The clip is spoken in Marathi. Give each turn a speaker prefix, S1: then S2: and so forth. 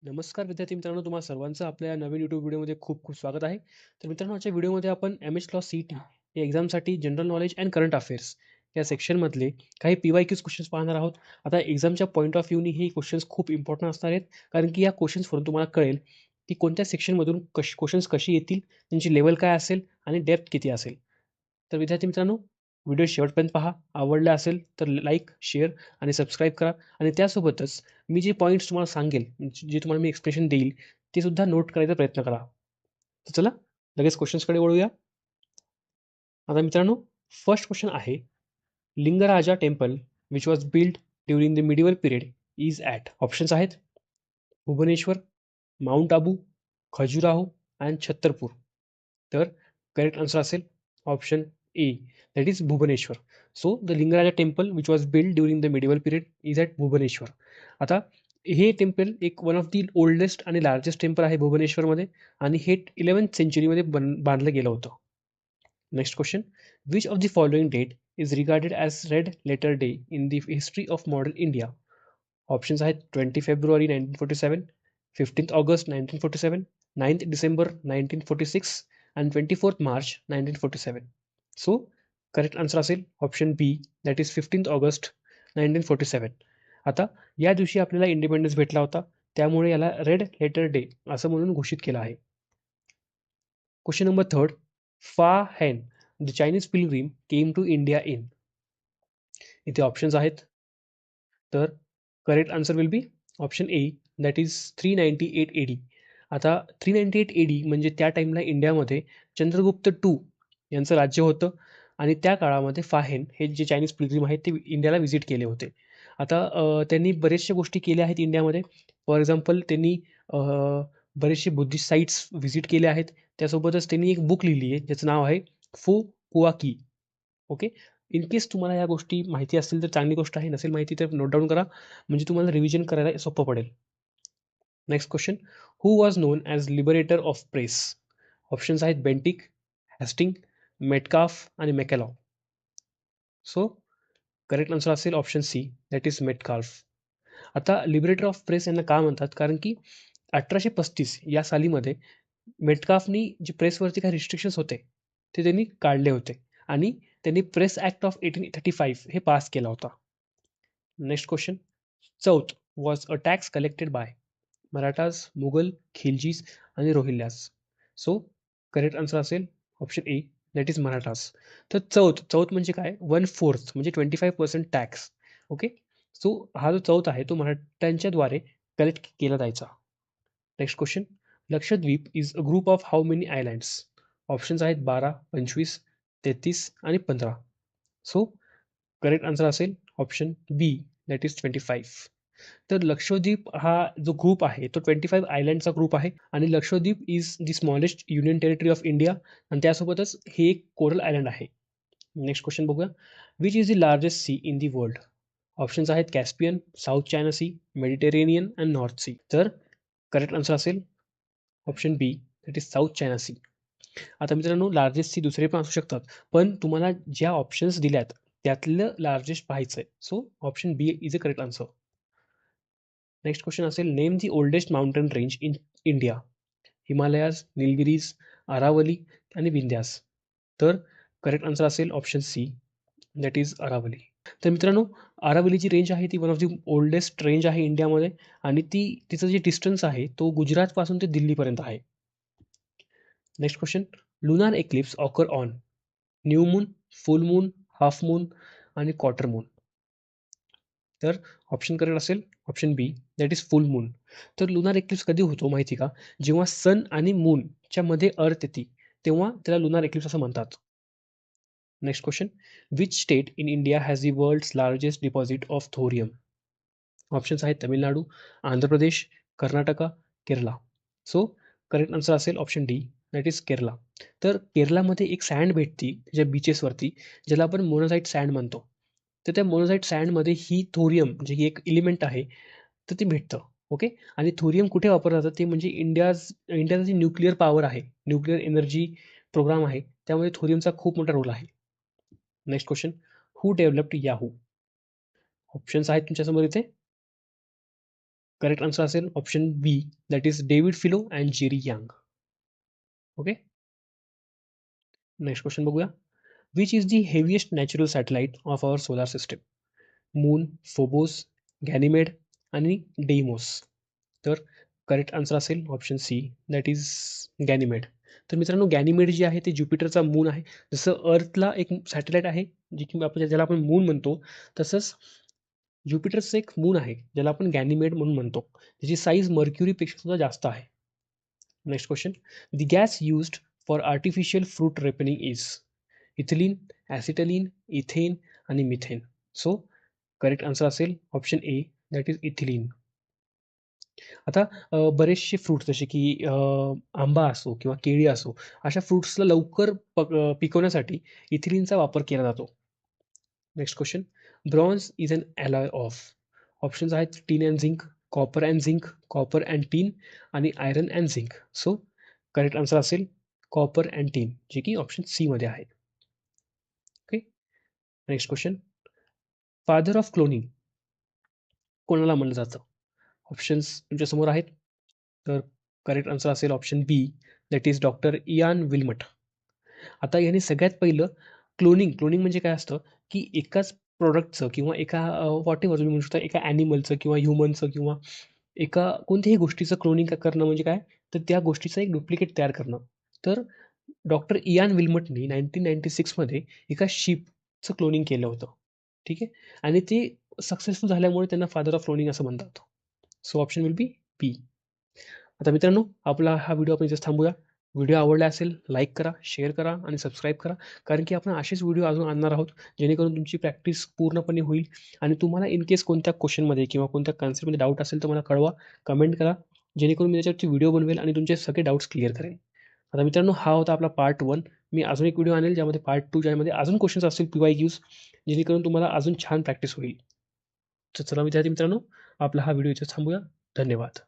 S1: नमस्कार विद्यार्थी मित्रांनो, तुम्हाला सर्वांचं आपल्या नवीन यूट्यूब व्हिडिओमध्ये खूप खूप स्वागत आहे. तर मित्रांनो, आजच्या व्हिडिओमध्ये आपण एम-एच लॉ सी-ई-टी या एक्झामसाठी general knowledge and current affairs या सेक्शनमधले काही पी-वाय-क्यूज क्वेश्चन्स पाहणार आहोत. आता एक्झामच्या पॉईंट ऑफ व्ह्यूनी हे क्वेश्चन्स खूप इम्पॉर्टंट असणार आहेत, कारण की या क्वेश्चन्सवरून तुम्हाला कळेल की कोणत्या सेक्शनमधून क्वेश्चन्स कशी येतील, त्यांची लेवल काय असेल आणि डेप्थ किती असेल. तर विद्यार्थी मित्रांनो, व्हिडिओ शेवटपर्यंत पहा. आवडला असेल तर लाईक, शेअर आणि सबस्क्राईब करा आणि त्यासोबतच मी जे पॉइंट्स तुम्हाला सांगेल, जे तुम्हाला मी एक्सप्लेनेशन देईल, ते सुद्धा नोट करायचा प्रयत्न करा. तर चला लगेच क्वेश्चन्सकडे वळूया. आता मित्रांनो, फर्स्ट क्वेश्चन आहे, Lingaraja temple which was build during the medieval period is at. Options आहेत भुवनेश्वर, माउंट आबू, खजुराहो अँड छत्तरपूर. तर करेक्ट आन्सर असेल option A, that is Bhubaneswar. So the Lingaraja temple which was build during the medieval period is at Bhubaneswar. आता हे टेम्पल एक वन ऑफ दी ओल्डेस्ट आणि लार्जेस्ट टेम्पल आहे भुवनेश्वरमध्ये आणि हे 11th सेंचुरीमध्ये बांधलं गेलं होतं. Next question, which of the following date is regarded as red letter day in the history of modern India. Options आहेत 20 फेब्रुवारी 1947, 15 ऑगस्ट 1947, 9th डिसेंबर 1946 आणि 24th March 1947. So correct answer असेल option B, that is 15th August 1947. आता या दिवशी आपल्याला इंडिपेंडन्स भेटला होता, त्यामुळे याला रेड लेटर डे असं म्हणून घोषित केलं आहे. Question number third, Fa Hien the Chinese pilgrim came to India in. इथे ऑप्शन्स आहेत. तर correct answer will be option A, that is 398 AD. आता 398 AD म्हणजे त्या टाईमला इंडियामध्ये चंद्रगुप्त टू यांचं राज्य होतं आणि त्या काळामध्ये फाहेन हे जे चायनीज पिलग्रीम आहेत ते इंडियाला व्हिजिट केले होते. आता त्यांनी बऱ्याचशा गोष्टी केल्या आहेत इंडियामध्ये. फॉर एक्झाम्पल त्यांनी अ, बरेचसे बुद्धिस्ट साईट्स व्हिजिट केले आहेत. त्यासोबतच त्यांनी एक बुक लिहिली आहे ज्याचं नाव आहे फू कुआकी. ओके. इन केस तुम्हाला या गोष्टी माहिती असतील तर चांगली गोष्ट आहे, नसेल माहिती तर नोट डाऊन करा, म्हणजे तुम्हाला रिव्हिजन करायला सोपं पडेल. Next question, who was known as liberator of press. Options आहेत बेंटिक, हॅस्टिंग, मेटकाफ आणि मेकॅलॉ. सो करेक्ट आन्सर असेल option C, that is Metcalfe. आता लिबरेटर ऑफ प्रेस यांना का म्हणतात, कारण की 1835 या सालीमध्ये मेटकाफनी जे प्रेसवरती काही रिस्ट्रिक्शन्स होते ते त्यांनी काढले होते आणि त्यांनी प्रेस ॲक्ट ऑफ 1835 हे पास केला होता. Next question, chauth was a tax collected by Marathas, Mughal, Khiljis आणि रोहिल्लास. सो करेक्ट आन्सर असेल option A, that is Marathas. तर चौथ चौथ म्हणजे काय, 1/4 म्हणजे 25% टॅक्स. ओके. सो हा जो चौथ आहे तो मराठ्यांच्याद्वारे कलेक्ट केला जायचा. Next question, Lakshadweep is a group of how many islands. Options आहेत 12, 25, 33 आणि 15. सो करेक्ट आन्सर असेल ऑप्शन बी, दॅट इज 25. तर लक्षद्वीप हा जो ग्रुप आहे तो 25 आयलँडचा ग्रुप आहे आणि Lakshadweep is the smallest union territory of India आणि त्यासोबतच हे एक कोरल आयलँड आहे. नेक्स्ट क्वेश्चन बघूया, which is the largest sea in the world. Options आहेत Caspian, South China sea, Mediterranean and North sea. तर करेक्ट आन्सर असेल option B, that is South China sea. आता मित्रांनो, लार्जेस्ट सी दुसरे पण असू शकतात, पण तुम्हाला ज्या ऑप्शन्स दिल्यात त्यातलं लार्जेस्ट पाहायचं आहे. So option B is a correct answer. Next question असेल, name the oldest mountain range in India. Himalayas, Nilgiris, Aravalli आणि विंध्यास. तर करेक्ट आन्सर असेल option C, that is Aravalli. तर मित्रांनो, अरावलीची रेंज आहे ती one of the oldest range आहे इंडियामध्ये आणि तिचं जे डिस्टन्स आहे तो गुजरातपासून ते दिल्लीपर्यंत आहे. Next question, lunar eclipse occur on new moon, full moon, half moon आणि क्वार्टर मून. तर ऑप्शन करेक्ट असेल option B, that is full moon. तर लुनार एक्लिप्स कधी होतो माहिती का, जेव्हा सन आणि मूनच्या मध्ये अर्थ येते तेव्हा त्याला लुनार एक्लिप्स असं म्हणतात. Next question, which state in India has the world's largest deposit of thorium. Options आहेत तमिळनाडू, आंध्र प्रदेश, कर्नाटका, केरला. सो करेक्ट आन्सर असेल option D, that is Kerala. तर केरलामध्ये एक सँड भेटती त्याच्या बीचेसवरती, ज्याला आपण मोनोझाईट सँड म्हणतो. तर त्या मोनोझाईट सँडमध्ये ही थोरियम म्हणजे ही एक एलिमेंट आहे, तर ते भेटतं. ओके. आणि थोरियम कुठे वापरलं जातं ते म्हणजे इंडियाचा जी न्यूक्लिअर पॉवर आहे, न्यूक्लिअर एनर्जी प्रोग्राम आहे, त्यामध्ये थोरियमचा खूप मोठा रोल आहे. Next question, who developed Yahoo. Options आहेत तुमच्यासमोर इथे. करेक्ट आन्सर असेल option B, that is David Filo and Jerry Yang. Okay. Next question बघूया. Which is the heaviest natural satellite of our solar system? Moon, Phobos, Ganymede आणि डेइमोस. तर करेक्ट आन्सर असेल option C, that is Ganymede. तर मित्रांनो, गॅनिमेड जे आहे ते ज्युपिटरचा मून आहे. जसं अर्थला एक सॅटेलाइट आहे जी की आपण ज्याला आपण मून म्हणतो, तसंच ज्युपिटरचं एक मून आहे ज्याला आपण गॅनिमेड म्हणून म्हणतो. त्याची साईज मर्क्युरीपेक्षा सुद्धा जास्त आहे. Next question. The gas used for artificial fruit ripening is ethylene, acetylene, ethane आणि मिथेन. सो करेक्ट आन्सर असेल option A, that is ethylene. आता बरेचसे फ्रुट्स जसे की आंबा असो किंवा केळी असो, अशा फ्रुट्सला लवकर पिकवण्यासाठी इथिलीनचा वापर केला जातो. Next question. Bronze is an alloy of. Options आहेत tin and zinc, copper and zinc, copper and tin आणि iron and zinc. So correct answer असेल कॉपर अँड टीन, जे की ऑप्शन सी मध्ये आहे. Okay. Next question. Father of cloning कोणाला म्हणलं जातं? ऑप्शन्स तुमच्यासमोर आहेत. तर करेक्ट आन्सर असेल option B, that is doctor Ian Wilmut. आता याने सगळ्यात पहिलं क्लोनिंग म्हणजे काय असतं, की एकाच प्रॉडक्टचं किंवा एका व्हॉटेव्हर तुम्ही म्हणू शकता, एका ॲनिमलचं किंवा ह्युमनचं किंवा एका कोणत्याही गोष्टीचं क्लोनिंग करणं म्हणजे काय, तर त्या गोष्टीचं एक डुप्लिकेट तयार करणं. तर डॉक्टर इयान विल्मटनी 1996 मध्ये एका शीपचं क्लोनिंग केलं होतं. ठीक आहे. आणि ते सक्सेसफुल झाल्यामुळे त्यांना फादर ऑफ क्लोनिंग असं म्हणतात. सो ऑप्शन विल बी बी. आता मित्रांनो, आपला हा व्हिडिओ आपण इथेच थांबूया. व्हिडिओ आवडला असेल लाईक करा, शेअर करा आणि सबस्क्राईब करा. कारण की आपण असेच व्हिडिओ अजून आणणार आहोत, जेणेकरून तुमची प्रॅक्टिस पूर्णपणे होईल. आणि तुम्हाला इन केस कोणत्या क्वेश्चनमध्ये किंवा कोणत्या कन्सेप्टमध्ये डाऊट असेल तर मला कळवा, कमेंट करा. जेणेकरून मी त्याच्यावरती व्हिडिओ बनवेल आणि तुमचे सगळे डाऊट्स क्लिअर करेन. आता मित्रांनो, हा होता आपला पार्ट 1. मी अजून एक व्हिडिओ आणेल ज्यामध्ये पार्ट 2, ज्यामध्ये अजून क्वेश्चन्स असतील PYQs, जेणेकरून तुम्हाला अजून छान प्रॅक्टिस होईल. तर चला विद्यार्थी मित्रांनो, आपला हा व्हिडिओ इथेच थांबूया. धन्यवाद.